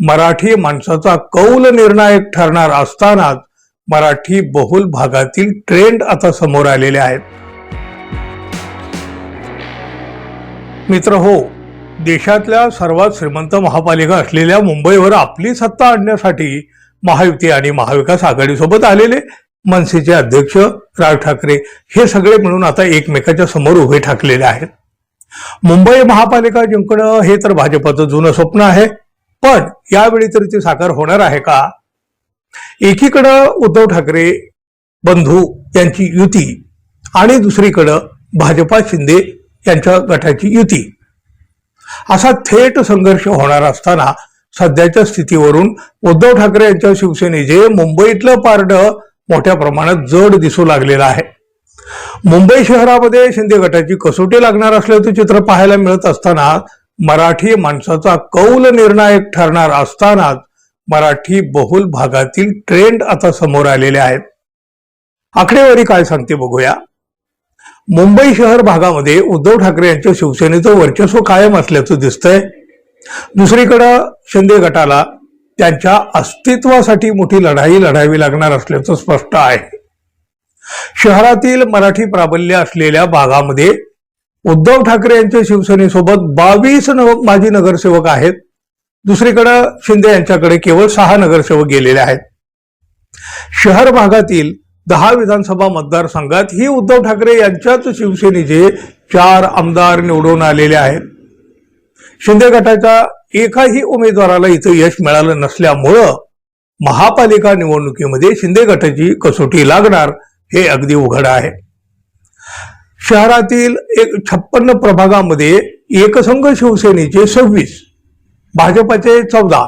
मराठी माणसाचा कौल निर्णायक ठरणार असतानाच मराठी बहुल भागातील ट्रेंड आता समोर आलेले आहेत. मित्र हो, देशातल्या सर्वात श्रीमंत महापालिका असलेल्या मुंबईवर आपली सत्ता आणण्यासाठी महायुती आणि महाविकास आघाडीसोबत आलेले मनसेचे अध्यक्ष राज ठाकरे हे सगळे मिळून आता एकमेकाच्या समोर उभे ठाकलेले आहेत. मुंबई महापालिका जिंकणं हे तर भाजपचं जुनं स्वप्न आहे, पण यावेळी तरी ते साकार होणार आहे का? एकीकडं उद्धव ठाकरे बंधू यांची युती आणि दुसरीकडं भाजपा शिंदे यांच्या गटाची युती, असा थेट संघर्ष होणार असताना सध्याच्या स्थितीवरून उद्धव ठाकरे यांच्या शिवसेनेचे मुंबईतलं पारडं मोठ्या प्रमाणात जड दिसू लागलेलं आहे. मुंबई शहरामध्ये शिंदे गटाची कसोटी लागणार असल्याचं चित्र पाहायला मिळत असताना मराठी माणसाचा कौल निर्णायक ठरणार असतानाच मराठी बहुल भागातील ट्रेंड आता समोर आलेले आहेत. आकडेवारी काय सांगते बघूया. मुंबई शहर भागामध्ये उद्धव ठाकरे यांच्या शिवसेनेचं वर्चस्व कायम असल्याचं दिसतंय. दुसरीकडं शिंदे गटाला त्यांच्या अस्तित्वासाठी मोठी लढाई लढावी लागणार असल्याचं स्पष्ट आहे. शहरातील मराठी प्राबल्य असलेल्या भागामध्ये उद्धव ठाकरे यांच्या शिवसेनेसोबत 22 माजी नगरसेवक आहेत. दुसरीकडे शिंदे यांच्याकडे केवळ 6 नगरसेवक गेलेले आहेत. शहर भागातील 10 विधानसभा मतदारसंघात ही उद्धव ठाकरे यांच्याच शिवसेनेचे 4 आमदार निवडून आलेले आहेत. शिंदे गटाच्या एकाही उमेदवाराला इथं यश मिळालं नसल्यामुळं महापालिका निवडणुकीमध्ये शिंदे गटाची कसोटी लागणार हे अगदी उघड आहे. शहरातील 56 प्रभागामध्ये एकसंघ शिवसेनेचे 26, भाजपचे 14,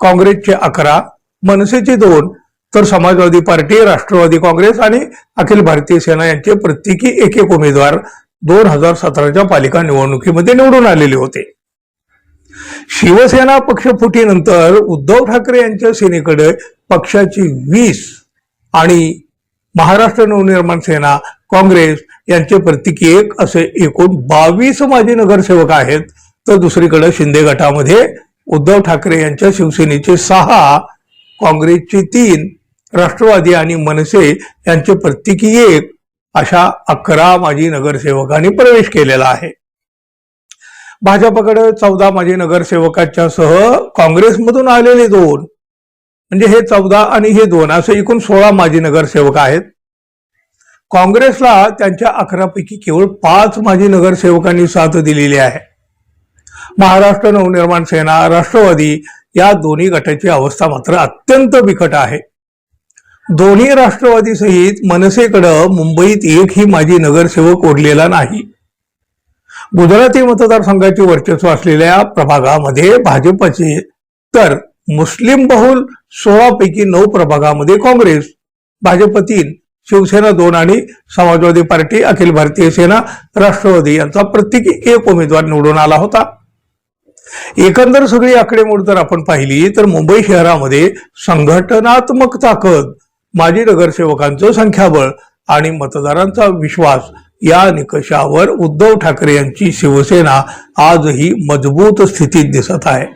काँग्रेसचे 11, मनसेचे 2, तर समाजवादी पार्टी, राष्ट्रवादी काँग्रेस आणि अखिल भारतीय सेना यांचे प्रत्येकी एक उमेदवार 2017च्या पालिका निवडणुकीमध्ये निवडून आलेले होते. शिवसेना पक्षफुटीनंतर उद्धव ठाकरे यांच्या सेनेकडे पक्षाची 20 आणि महाराष्ट्र नवनिर्माण सेना, काँग्रेस यांचे प्रत्येकी 1 असे एकूण 22 माजी नगरसेवक आहेत. तर दुसरीकडे शिंदे गटामध्ये उद्धव ठाकरे यांच्या शिवसेनेचे 6, काँग्रेसचे 3, राष्ट्रवादी आणि मनसे यांचे प्रत्येकी 1 अशा 11 माजी नगरसेवकांनी प्रवेश केलेला आहे. भाजपकडे 14 माजी नगरसेवकांच्या सह काँग्रेसमधून आलेले 2, म्हणजे हे 14 आणि हे 2 असे एकूण 16 माजी नगरसेवक आहेत. काँग्रेसला त्यांच्या 11 पैकी केवळ 5 माजी नगरसेवकांनी साथ दिलेली आहे. महाराष्ट्र नवनिर्माण सेना, राष्ट्रवादी या दोन्ही गटाची अवस्था मात्र अत्यंत बिकट आहे. दोन्ही राष्ट्रवादी सहित मनसेकडं मुंबईत एकही माजी नगरसेवक उरलेला नाही. गुजराती मतदारसंघाचे वर्चस्व असलेल्या प्रभागामध्ये भाजपचे, तर मुस्लिम बहुल 16 पैकी 9 प्रभागामध्ये काँग्रेस, भाजप 3, शिवसेना 2 आणि समाजवादी पार्टी, अखिल भारतीय सेना, राष्ट्रवादी यांचा प्रत्येकी 1 उमेदवार निवडून आला होता. एकंदर सगळी आकडेमोड जर आपण पाहिली तर मुंबई शहरामध्ये संघटनात्मक ताकद, माजी नगरसेवकांचं संख्याबळ आणि मतदारांचा विश्वास या निकषावर उद्धव ठाकरे यांची शिवसेना आजही मजबूत स्थितीत दिसत आहे.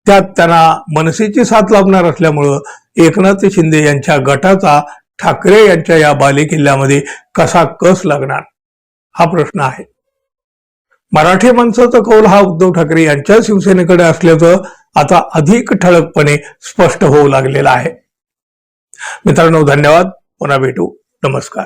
त्यात त्यांना मनसेची साथ लाभणार असल्यामुळं एकनाथ शिंदे यांच्या गटाचा ठाकरे यांच्या या बालेकिल्ल्यामध्ये कसा कस लागणार हा प्रश्न आहे. मराठी माणसाचा कौल हा उद्धव ठाकरे यांच्या शिवसेनेकडे असल्याचं आता अधिक ठळकपणे स्पष्ट होऊ लागलेलं आहे. मित्रांनो, धन्यवाद. पुन्हा भेटू. नमस्कार.